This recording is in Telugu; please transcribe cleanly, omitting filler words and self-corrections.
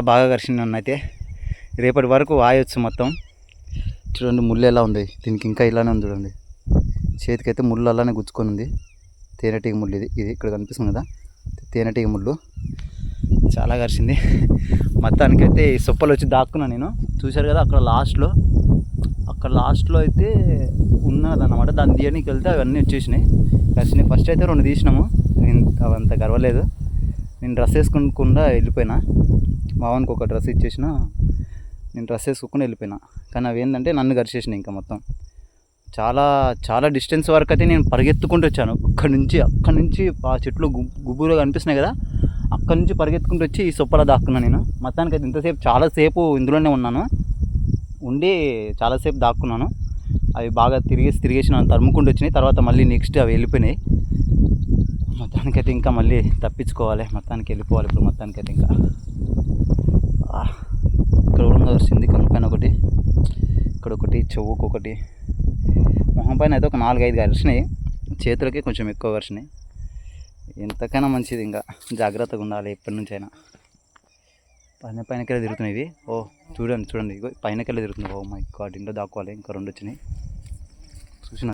బాగా కరిచింది నన్ను అయితే. రేపటి వరకు వాయొచ్చు మొత్తం. చూడండి ముళ్ళు ఎలా ఉంది, దీనికి ఇంకా ఇలానే ఉంది చూడండి. చేతికైతే ముళ్ళు అలానే గుచ్చుకొని ఉంది. తేనెటీగ ముళ్ళు ఇది ఇక్కడ కనిపిస్తుంది కదా, తేనెటీగ ముళ్ళు చాలా కరిచింది. మొత్తానికైతే ఈ సొప్పలు వచ్చి దాక్కున్నాను నేను. చూశారు కదా అక్కడ లాస్ట్లో అయితే ఉన్నదన్నమాట. దాన్ని తీయడానికి వెళ్తే అవన్నీ వచ్చేసినాయి, కరిచినాయి. ఫస్ట్ అయితే 2 తీసినాము, అవంత గర్వలేదు. నేను డ్రెస్ వేసుకోకుండా వెళ్ళిపోయినా. మావానికి ఒక డ్రెస్ ఇచ్చేసిన, నేను డ్రెస్ వేసుకోకుండా వెళ్ళిపోయినా. కానీ అవి ఏంటంటే నన్ను కరిచేసినాయి ఇంకా మొత్తం. చాలా చాలా డిస్టెన్స్ వరకు అయితే నేను పరిగెత్తుకుంటూ వచ్చాను. అక్కడి నుంచి ఆ చెట్లు గుబురుగా కనిపిస్తున్నాయి కదా, అక్కడి నుంచి పరిగెత్తుకుంటూ వచ్చి ఈ సొప్పలా దాక్కున్నాను నేను. మొత్తానికి అయితే ఇంతసేపు చాలాసేపు ఇందులోనే ఉన్నాను, ఉండి చాలాసేపు దాక్కున్నాను. అవి బాగా తిరిగేసి నన్ను తరుముకుంటూ వచ్చినాయి. తర్వాత మళ్ళీ నెక్స్ట్ అవి వెళ్ళిపోయినాయి. మొత్తానికైతే ఇంకా మళ్ళీ తప్పించుకోవాలి, మొత్తానికి వెళ్ళిపోవాలి ఇప్పుడు. మొత్తానికైతే ఇంకా ఇక్కడ కూడా వచ్చింది, కనుపైన ఒకటి, ఇక్కడ ఒకటి, చెవుకొకటి, మొహం పైన అయితే ఒక 4-5 కరిచినాయి. చేతులకి కొంచెం ఎక్కువ కరిచినాయి. ఎంతకైనా మంచిది, ఇంకా జాగ్రత్తగా ఉండాలి ఎప్పటి నుంచి అయినా. పైనకెళ్ళి తిరుగుతున్నాయి ఇవి. ఓ చూడండి ఇగో పైనకెళ్ళి తిరుగుతున్నాయి. ఓ మై గాడ్, ఇంట్లో దాక్కోవాలి. ఇంకా 2 వచ్చినాయి.